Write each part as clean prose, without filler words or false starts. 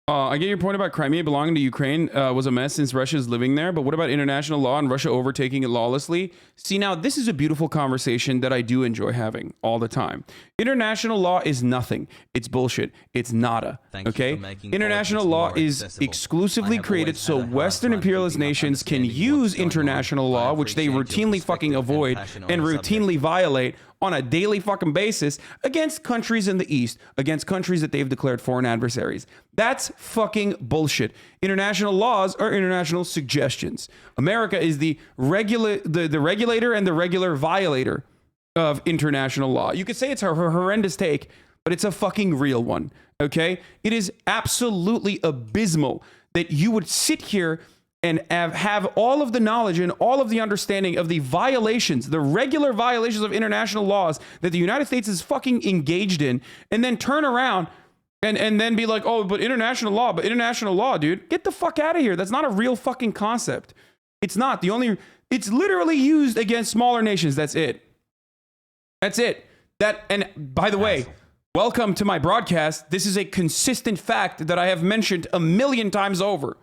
I get your point about Crimea belonging to Ukraine was a mess since Russia's living there, but what about international law and Russia overtaking it lawlessly? See, now this is a beautiful conversation that I do enjoy having all the time. International law is nothing. It's bullshit. It's nada. Okay? International law is exclusively created so Western imperialist nations can use international law, which they routinely fucking avoid and routinely violate on a daily fucking basis against countries in the East, against countries that they've declared foreign adversaries. That's fucking bullshit. International laws are international suggestions. America is the regulator and the regular violator of international law. You could say it's a horrendous take, but it's a fucking real one, okay? It is absolutely abysmal that you would sit here and have all of the knowledge and all of the understanding of the violations, the regular violations of international laws that the United States is fucking engaged in, and then turn around and then be like, oh, but international law, dude. Get the fuck out of here. That's not a real fucking concept. It's not. It's literally used against smaller nations. That's it. That's it. And by the way, welcome to my broadcast. This is a consistent fact that I have mentioned 1,000,000 times over.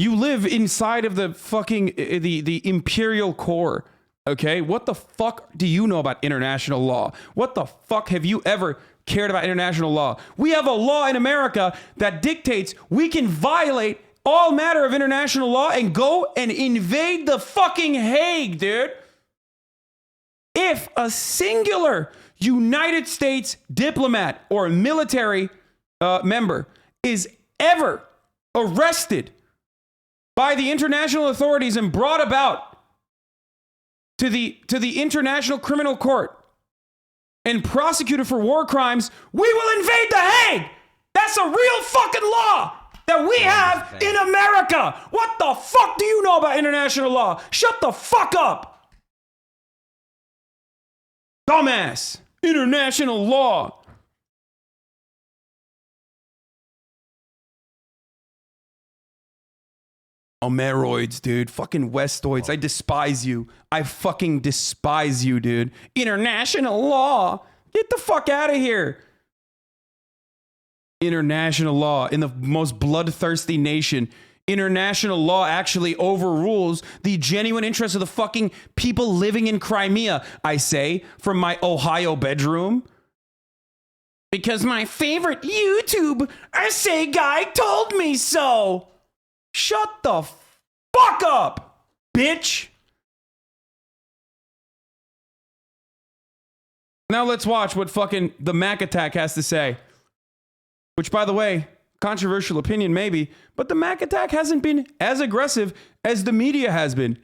You live inside of the fucking the imperial core, okay? What the fuck do you know about international law? What the fuck have you ever cared about international law? We have a law in America that dictates we can violate all matter of international law and go and invade the fucking Hague, dude. If a singular United States diplomat or military member is ever arrested by the international authorities and brought about to the International Criminal Court and prosecuted for war crimes, we will invade the Hague. That's a real fucking law that we have in America. What the fuck do you know about international law? Shut the fuck up. Dumbass. International law. Omeroids, dude. Fucking Westoids. I despise you. I fucking despise you, dude. International law. Get the fuck out of here. International law in the most bloodthirsty nation. International law actually overrules the genuine interests of the fucking people living in Crimea, I say, from my Ohio bedroom. Because my favorite YouTube essay guy told me so. Shut the fuck up, bitch. Now let's watch what fucking the Mac Attack has to say. Which, by the way, controversial opinion maybe, but the Mac Attack hasn't been as aggressive as the media has been.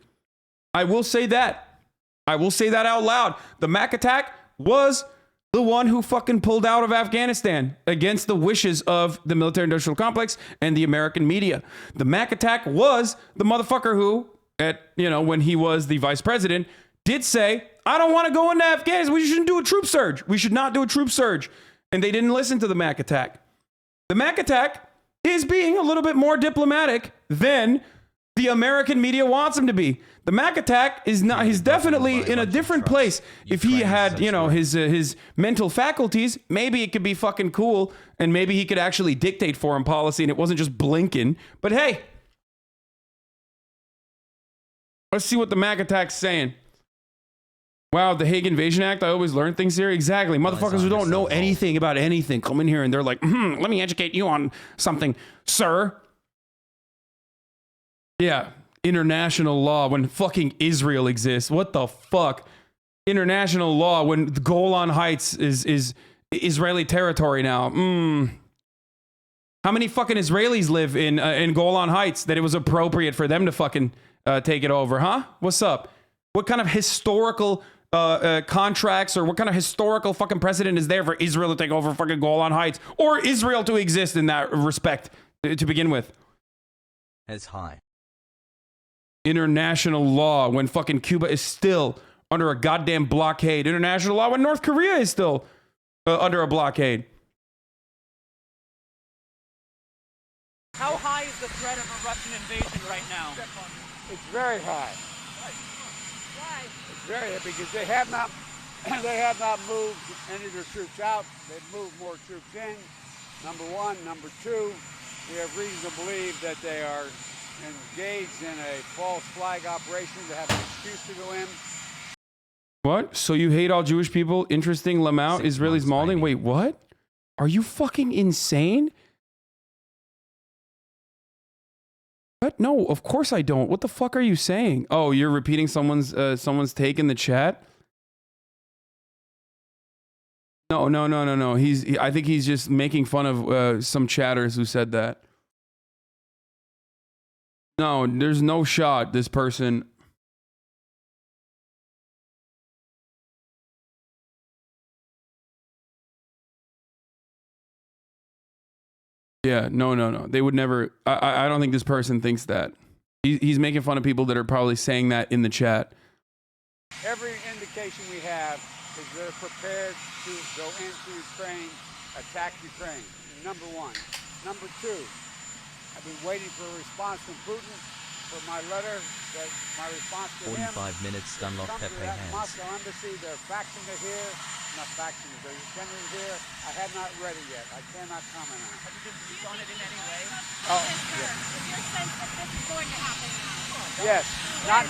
I will say that. I will say that out loud. The Mac Attack was the one who fucking pulled out of Afghanistan against the wishes of the military-industrial complex and the American media. The Mac Attack was the motherfucker who, when he was the vice president, did say, I don't want to go into Afghanistan. We shouldn't do a troop surge. We should not do a troop surge. And they didn't listen to the Mac Attack. The Mac Attack is being a little bit more diplomatic than the American media wants him to be. The Mac Attack is not, he's definitely in a different place. If he had, his mental faculties, maybe it could be fucking cool and maybe he could actually dictate foreign policy and it wasn't just Blinken. But hey, let's see what the Mac Attack's saying. Wow, the Hague Invasion Act, I always learn things here. Exactly. Motherfuckers who don't know anything about anything come in here and they're like, let me educate you on something, sir. Yeah, international law when fucking Israel exists. What the fuck? International law when the Golan Heights is Israeli territory now. How many fucking Israelis live in Golan Heights that it was appropriate for them to fucking take it over, huh? What's up? What kind of historical contracts or what kind of historical fucking precedent is there for Israel to take over fucking Golan Heights or Israel to exist in that respect to begin with? As high. International law when fucking Cuba is still under a goddamn blockade. International law when North Korea is still under a blockade. How high is the threat of a Russian invasion right now? It's very high. Why? It's very high because they have not They have not moved any of their troops out. They've moved more troops in, number one. Number two, we have reason to believe that they are engaged in a false flag operation to have an excuse to go in. What? So you hate all Jewish people? Interesting. Lamau, 6 Israelis months, mauling. maybe. Wait, what? Are you fucking insane? What? No, of course I don't. What the fuck are you saying? Oh, you're repeating someone's take in the chat? No. I think he's just making fun of some chatters who said that. No, there's no shot this person. Yeah, no. They would never. I don't think this person thinks that. He's making fun of people that are probably saying that in the chat. Every indication we have is they're prepared to go into Ukraine, attack Ukraine. Number one. Number two, I've been waiting for a response from Putin for my letter, that my response to him. 45 minutes, Dunlop Come to Pepe that hands. Moscow embassy, they're faxing it here. Not faxing it, they're sending it here. I have not read it yet. I cannot comment on it. Have you been on it in any way? Oh, Sir, is your sense that this is going to happen now? yes. Not,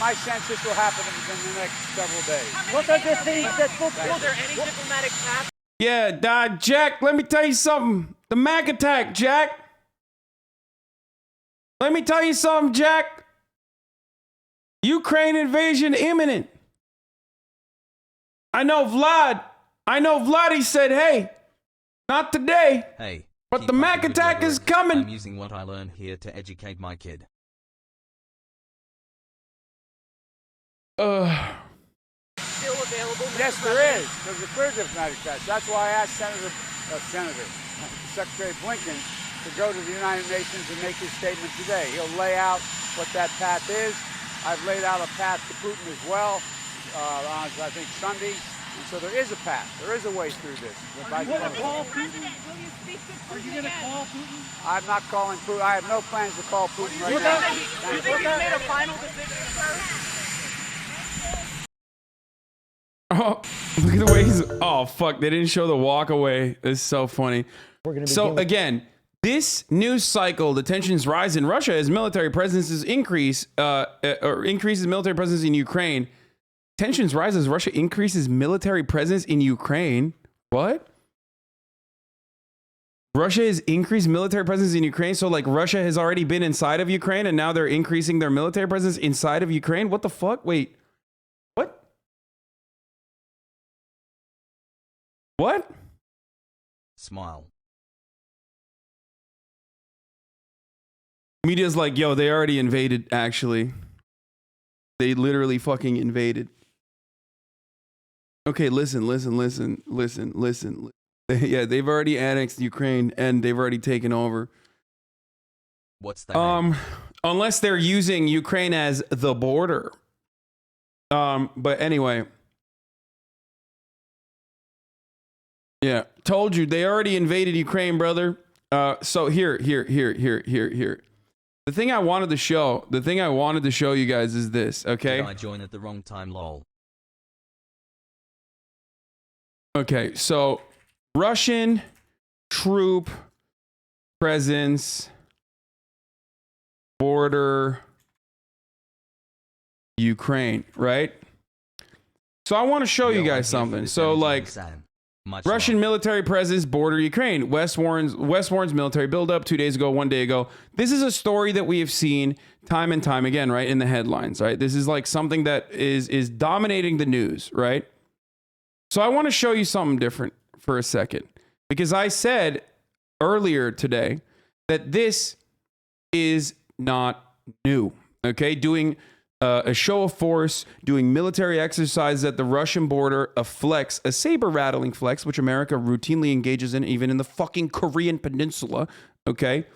my sense this will happen within the next several days. What does this mean? Is there any diplomatic path? Yeah, Jack, let me tell you something. The Mac attack, Jack. Let me tell you something, Jack. Ukraine invasion imminent. I know Vlad, he said, hey, not today. Hey. But keep the up Mac the good attack is rhetoric. coming. I'm using what I learned here to educate my kid. Still available? Mr. Yes, there President? is. There's a clear diplomatic path. That's why I asked Secretary Blinken to go to the United Nations and make his statement today. He'll lay out what that path is. I've laid out a path to Putin as well on, I think, Sunday. And so there is a path. There is a way through this. Are you going to call Putin? Will you speak to Putin? Are you going to call Putin? I'm not calling Putin. I have no plans to call Putin right now. Do you think he's made a final decision, sir? Oh, look at the way he's. Oh, fuck. They didn't show the walk away. It's so funny. So, again, this news cycle, the tensions rise in Russia as military presence increases military presence in Ukraine. Tensions rise as Russia increases military presence in Ukraine. What? Russia has increased military presence in Ukraine. So, like, Russia has already been inside of Ukraine and now they're increasing their military presence inside of Ukraine? What the fuck? Wait. What? What? Smile. Media's like, yo, they already invaded, actually. They literally fucking invaded. Okay, listen. Yeah, they've already annexed Ukraine and they've already taken over. What's that? Unless they're using Ukraine as the border. But anyway. Yeah, told you they already invaded Ukraine, brother. So here. The thing I wanted to show you guys is this, okay? Did I join at the wrong time, lol? Okay, so Russian troop presence, border, Ukraine, right? So I want to show you guys something. So, like, Russian military presence, border Ukraine. West Warren's military buildup 2 days ago, 1 day ago. This is a story that we have seen time and time again, right? In the headlines, right? This is like something that is dominating the news, right? So I want to show you something different for a second. Because I said earlier today that this is not new, okay? Doing a show of force, doing military exercises at the Russian border, a flex, a saber-rattling flex, which America routinely engages in, even in the fucking Korean peninsula, okay?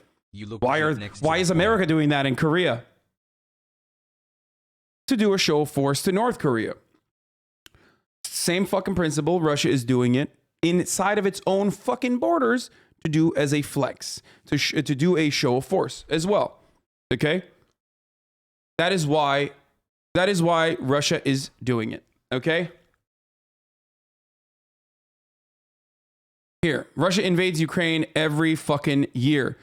Why is America doing that in Korea? To do a show of force to North Korea. Same fucking principle, Russia is doing it inside of its own fucking borders to do as a flex, to do a show of force as well, okay? That is why Russia is doing it, okay? Here, Russia invades Ukraine every fucking year.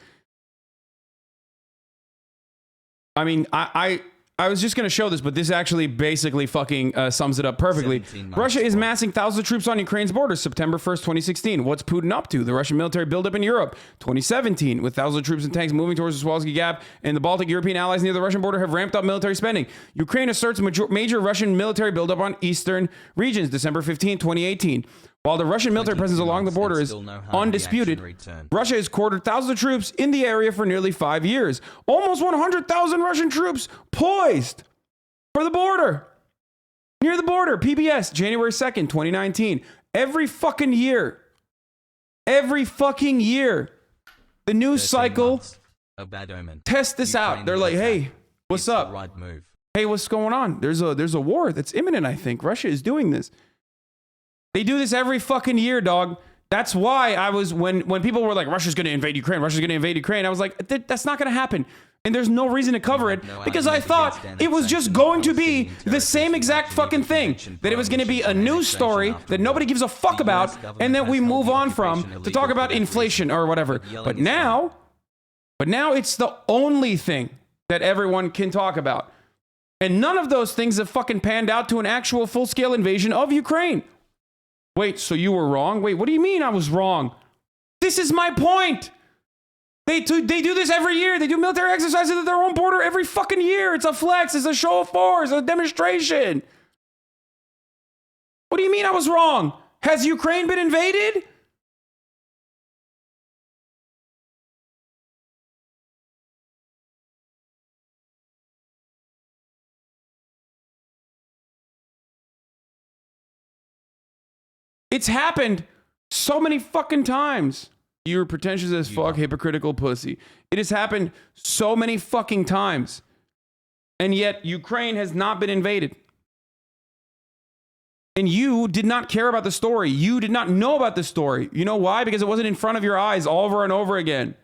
I mean, I was just going to show this, but this actually basically fucking sums it up perfectly. Russia is massing thousands of troops on Ukraine's borders. September 1st, 2016. What's Putin up to? The Russian military buildup in Europe. 2017. With thousands of troops and tanks moving towards the Swalsky Gap and the Baltic, European allies near the Russian border have ramped up military spending. Ukraine asserts major Russian military buildup on eastern regions. December 15, 2018. While the Russian military presence along the border is undisputed, Russia has quartered thousands of troops in the area for nearly 5 years. Almost 100,000 Russian troops poised for the border. Near the border. PBS, January 2nd, 2019. Every fucking year. Every fucking year. The news cycle test this out. They're like, hey, what's up? Hey, what's going on? There's a war that's imminent, I think. Russia is doing this. They do this every fucking year, dog. That's why I was, when people were like, Russia's going to invade Ukraine, Russia's going to invade Ukraine, I was like, that's not going to happen. And there's no reason to cover it because I thought it was just going to be the same exact fucking thing. That it was going to be a news story that nobody gives a fuck about and that we move on from to talk about inflation or whatever. But now it's the only thing that everyone can talk about. And none of those things have fucking panned out to an actual full-scale invasion of Ukraine. Wait, so you were wrong? Wait, what do you mean I was wrong? This is my point. They do this every year. They do military exercises at their own border every fucking year. It's a flex. It's a show of force. A demonstration. What do you mean I was wrong? Has Ukraine been invaded? It's happened so many fucking times. You're pretentious as fuck, hypocritical pussy. It has happened so many fucking times. And yet Ukraine has not been invaded. And you did not care about the story. You did not know about the story. You know why? Because it wasn't in front of your eyes over and over again.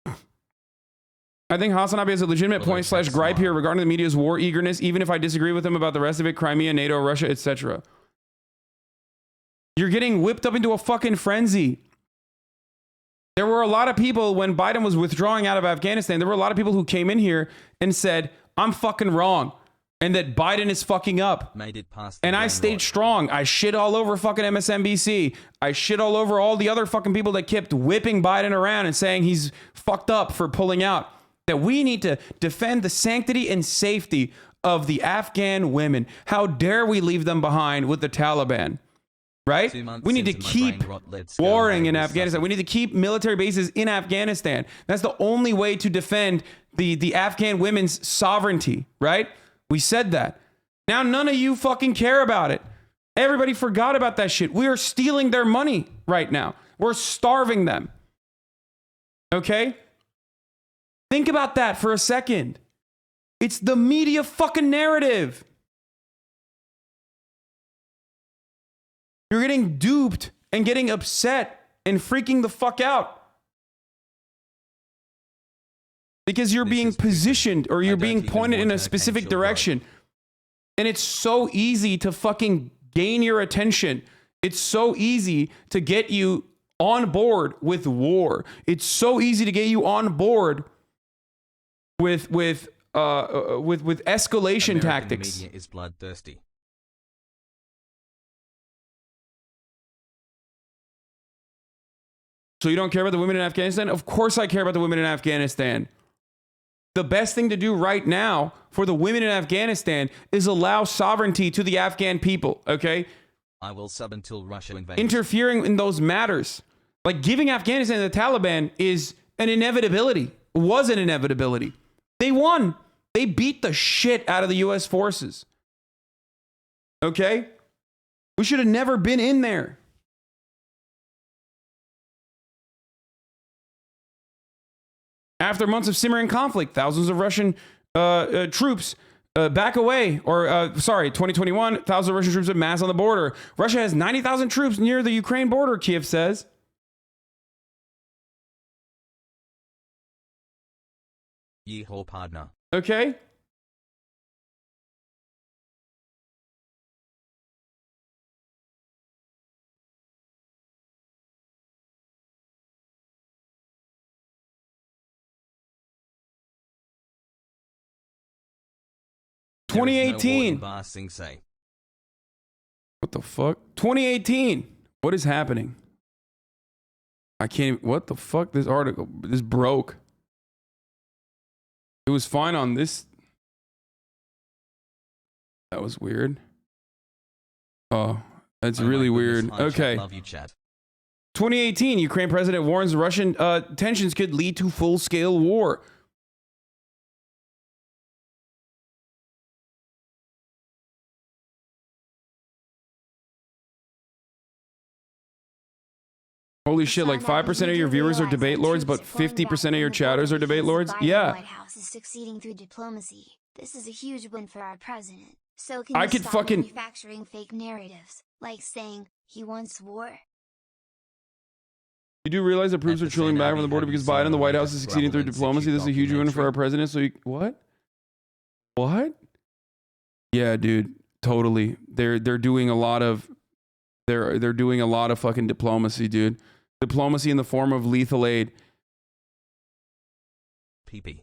I think Hasanabi has a legitimate point / gripe here regarding the media's war eagerness, even if I disagree with him about the rest of it, Crimea, NATO, Russia, etc. You're getting whipped up into a fucking frenzy. There were a lot of people when Biden was withdrawing out of Afghanistan, there were a lot of people who came in here and said, I'm fucking wrong. And that Biden is fucking up. And I stayed strong. I shit all over fucking MSNBC. I shit all over all the other fucking people that kept whipping Biden around and saying he's fucked up for pulling out. That we need to defend the sanctity and safety of the Afghan women. How dare we leave them behind with the Taliban? Right? We need to keep warring in Afghanistan. We need to keep military bases in Afghanistan. That's the only way to defend the Afghan women's sovereignty, right? We said that. Now none of you fucking care about it. Everybody forgot about that shit. We are stealing their money right now. We're starving them. Okay? Think about that for a second. It's the media fucking narrative. You're getting duped and getting upset and freaking the fuck out. Because you're being positioned or you're being pointed in a specific direction. And it's so easy to fucking gain your attention. It's so easy to get you on board with war. It's so easy to get you on board with escalation tactics. Media is bloodthirsty. So you don't care about the women in Afghanistan? Of course I care about the women in Afghanistan. The best thing to do right now for the women in Afghanistan is allow sovereignty to the Afghan people, okay? I will sub until Russia invades. Interfering in those matters. Like giving Afghanistan to the Taliban is an inevitability. Was an inevitability. They won. They beat the shit out of the US forces. Okay? We should have never been in there. After months of simmering conflict, thousands of Russian troops back away. 2021, thousands of Russian troops have massed on the border. Russia has 90,000 troops near the Ukraine border, Kiev says. Yeehaw, partner. Okay. 2018. War in Sing Say. What the fuck? 2018. What is happening? I can't even, what the fuck? This article, this broke. It was fine on this. That was weird. Oh, that's really weird. Okay. Love you, chat. 2018, Ukraine president warns Russian tensions could lead to full-scale war. Holy shit, like 5% of your viewers are debate lords, but 50% of your chatters are debate lords? Yeah. White House is succeeding through diplomacy. This is a huge win for our president. So I can could you stop fucking- manufacturing fake narratives, like saying he wants war? You do realize that proofs are trailing back from the border because Biden, the White House, is succeeding through diplomacy. This is a huge win for our president. So, what? What? Yeah, dude, totally. They're doing a lot of, they're doing a lot of fucking diplomacy, dude. Diplomacy in the form of lethal aid. PP.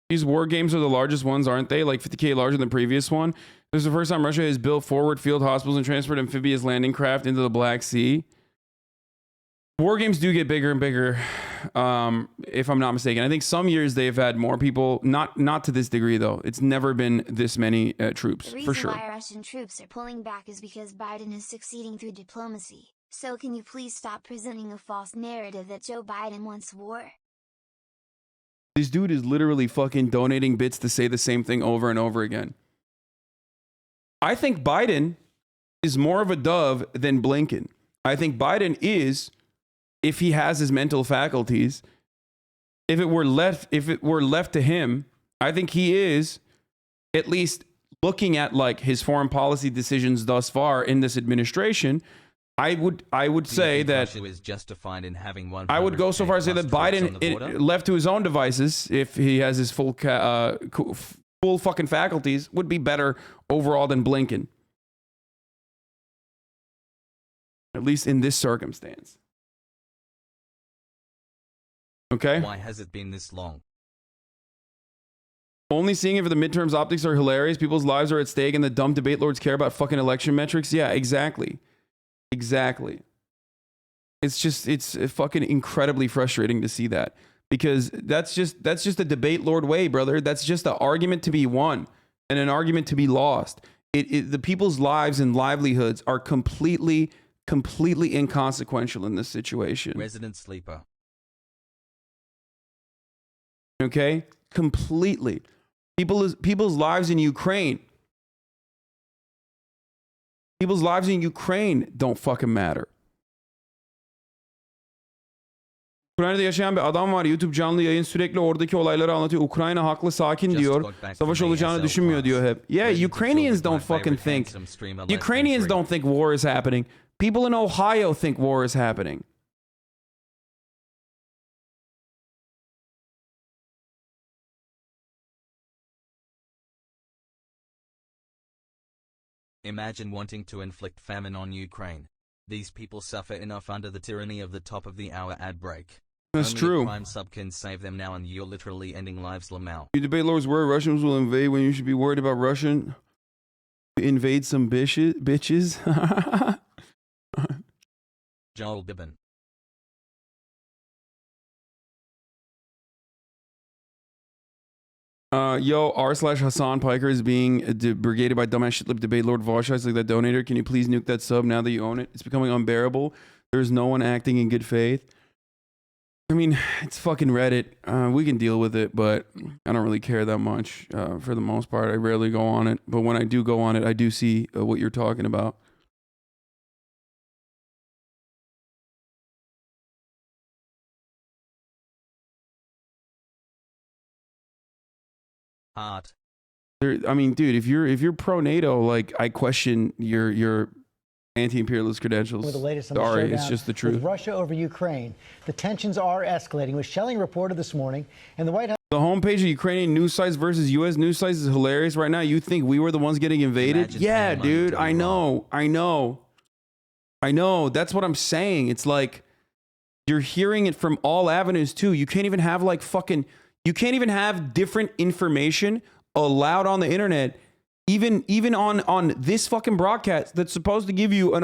These war games are the largest ones, aren't they? Like 50K larger than the previous one. This is the first time Russia has built forward field hospitals and transferred amphibious landing craft into the Black Sea. War games do get bigger and bigger, if I'm not mistaken. I think some years they've had more people, not to this degree though. It's never been this many troops, The for reason sure. why Russian troops are pulling back is because Biden is succeeding through diplomacy. So can you please stop presenting a false narrative that Joe Biden wants war? This dude is literally fucking donating bits to say the same thing over and over again. I think Biden is more of a dove than Blinken. I think Biden is, if he has his mental faculties, if it were left to him, I think he is at least looking at like his foreign policy decisions thus far in this administration. I would say that Russia is justified in having one. I would go so far as to say that Biden, left to his own devices, if he has his full fucking faculties, would be better overall than Blinken. At least in this circumstance. Okay? Why has it been this long? Only seeing it for the midterms optics are hilarious. People's lives are at stake and the dumb debate lords care about fucking election metrics. Yeah, exactly. Exactly. It's fucking incredibly frustrating to see that, because that's just a debate lord way, brother. That's just an argument to be won and an argument to be lost. The people's lives and livelihoods are completely inconsequential in this situation. Resident sleeper. Okay? Completely. People's lives in Ukraine. People's lives in Ukraine don't fucking matter. Ukrayna'da yaşayan bir adam var. YouTube canlı yayın sürekli oradaki olayları anlatıyor. Ukrayna haklı, sakin diyor. Savaş olacağını düşünmüyor diyor hep. Yeah, Ukrainians don't fucking think. Ukrainians don't think war is happening. People in Ohio think war is happening. Imagine wanting to inflict famine on Ukraine. These people suffer enough under the tyranny of the top of the hour ad break. That's Only true. A crime sub can save them now, and you're literally ending lives, Lamau. You debate lords worry Russians will invade when you should be worried about Russian invade some bitches. Joel Bibbin. Yo, r/Hasan Piker is being brigaded by dumbass shitlip debate lord Voshai. Like that donator, can you please nuke that sub now that you own it? It's becoming unbearable. There's no one acting in good faith. I mean, it's fucking Reddit. We can deal with it, but I don't really care that much. For the most part, I rarely go on it. But when I do go on it, I do see what you're talking about. Art. I mean, dude, if you're pro NATO, like, I question your anti-imperialist credentials. With the latest on the Sorry, showdown it's just the truth. with Russia over Ukraine, the tensions are escalating. With shelling reported this morning, and the White House The homepage of Ukrainian news sites versus U.S. news sites is hilarious right now. You think we were the ones getting invaded? Imagine Yeah, paying money dude. to be I know. That's what I'm saying. It's like you're hearing it from all avenues too. You can't even have like fucking. You can't even have different information allowed on the internet, even on this fucking broadcast that's supposed to give you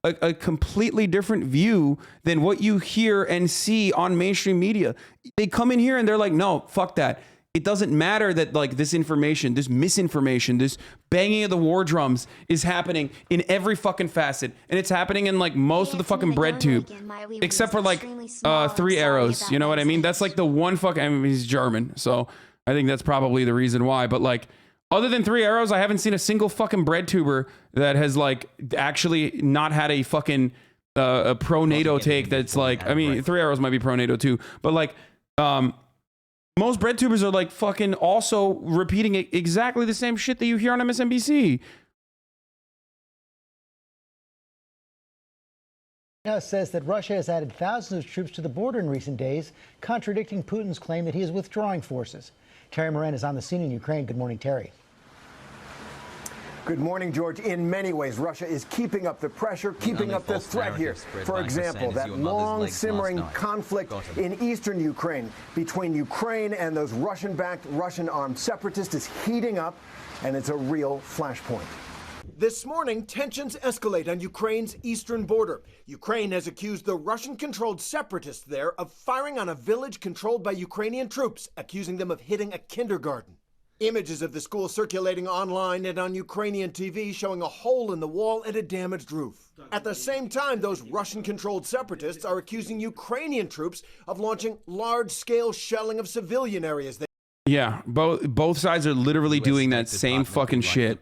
a completely different view than what you hear and see on mainstream media. They come in here and they're like, no, fuck that. It doesn't matter that like this information, this misinformation, this banging of the war drums is happening in every fucking facet. And it's happening in like most of the fucking bread tube. Except for like 3 Arrows. You know what I mean? That's like the one fucking, I mean, he's German. So I think that's probably the reason why. But like, other than 3 Arrows, I haven't seen a single fucking bread tuber that has like actually not had a fucking a pro NATO take that's like, I mean, 3 Arrows might be pro NATO too, but like most bread tubers are like fucking also repeating exactly the same shit that you hear on MSNBC. Now says that Russia has added thousands of troops to the border in recent days, contradicting Putin's claim that he is withdrawing forces. Terry Moran is on the scene in Ukraine. Good morning, Terry. Good morning, George. In many ways, Russia is keeping up the pressure, keeping up the threat here. For example, that long simmering conflict in eastern Ukraine between Ukraine and those Russian-backed, Russian-armed separatists is heating up, and it's a real flashpoint. This morning, tensions escalate on Ukraine's eastern border. Ukraine has accused the Russian-controlled separatists there of firing on a village controlled by Ukrainian troops, accusing them of hitting a kindergarten. Images of the school circulating online and on Ukrainian TV showing a hole in the wall and a damaged roof. At the same time, those Russian-controlled separatists are accusing Ukrainian troops of launching large-scale shelling of civilian areas. Yeah, both sides are literally doing that same fucking shit.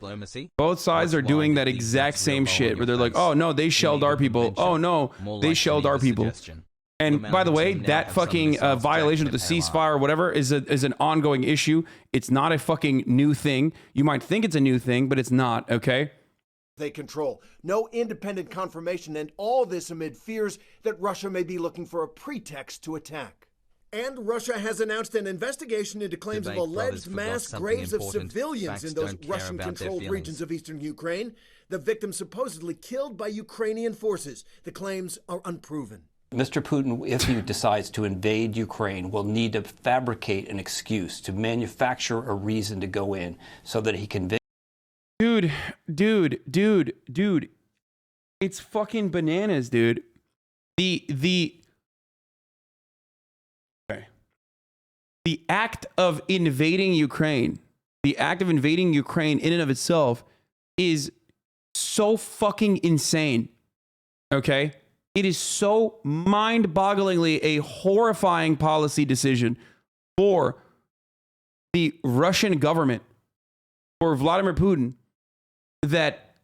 Both sides are doing that exact same shit where they're like, oh no, they shelled our people. Oh no, they shelled our people. And by the way, that fucking violation of the ceasefire or whatever is an ongoing issue. It's not a fucking new thing. You might think it's a new thing, but it's not, okay? They control. No independent confirmation, and all this amid fears that Russia may be looking for a pretext to attack. And Russia has announced an investigation into claims of alleged mass graves of civilians in those Russian-controlled regions of eastern Ukraine. The victims supposedly killed by Ukrainian forces. The claims are unproven. Mr. Putin, if he decides to invade Ukraine, will need to fabricate an excuse to manufacture a reason to go in so that he can... Dude. It's fucking bananas, dude. The act of invading Ukraine, in and of itself is so fucking insane. Okay? It is so mind-bogglingly a horrifying policy decision for the Russian government, for Vladimir Putin, that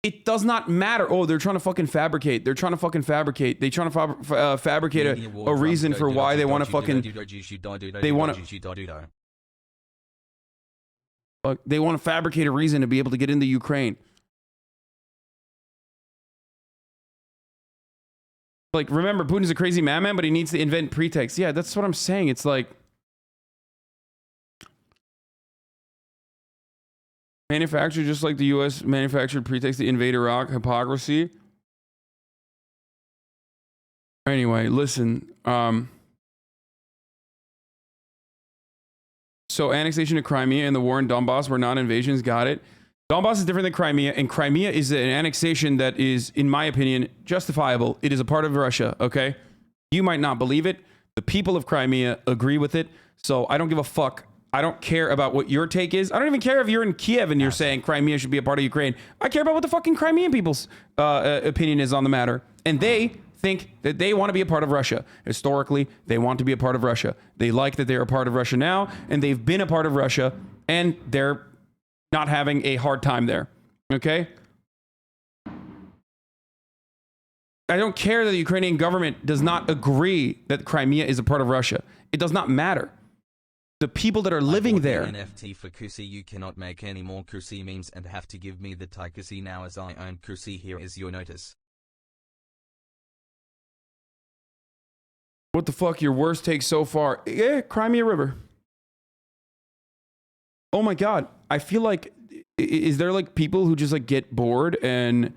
it does not matter. Oh, they're trying to fucking fabricate. They're trying to fucking fabricate. They're trying to fabricate a reason for why they want to fucking... They want to fabricate a reason to be able to get into Ukraine. Like, remember, Putin's a crazy madman, but he needs to invent pretexts. Yeah, that's what I'm saying. It's like... manufactured just like the U.S. manufactured pretext to invade Iraq. Hypocrisy. Anyway, listen. So annexation of Crimea and the war in Donbass were not invasions. Got it. Donbass is different than Crimea, and Crimea is an annexation that is, in my opinion, justifiable. It is a part of Russia, okay? You might not believe it. The people of Crimea agree with it, so I don't give a fuck. I don't care about what your take is. I don't even care if you're in Kiev and you're saying Crimea should be a part of Ukraine. I care about what the fucking Crimean people's opinion is on the matter. And they think that they want to be a part of Russia. Historically, they want to be a part of Russia. They like that they're a part of Russia now, and they've been a part of Russia, and they're not having a hard time there. Okay? I don't care that the Ukrainian government does not agree that Crimea is a part of Russia. It does not matter. The people that are living there. NFT for Kusi, you cannot make any more Kusi memes and have to give me the Thai Kusi now as I own Kusi. Here is your notice. What the fuck? Your worst take so far? Yeah, Crimea River. Oh my God. I feel like, is there like people who just like get bored and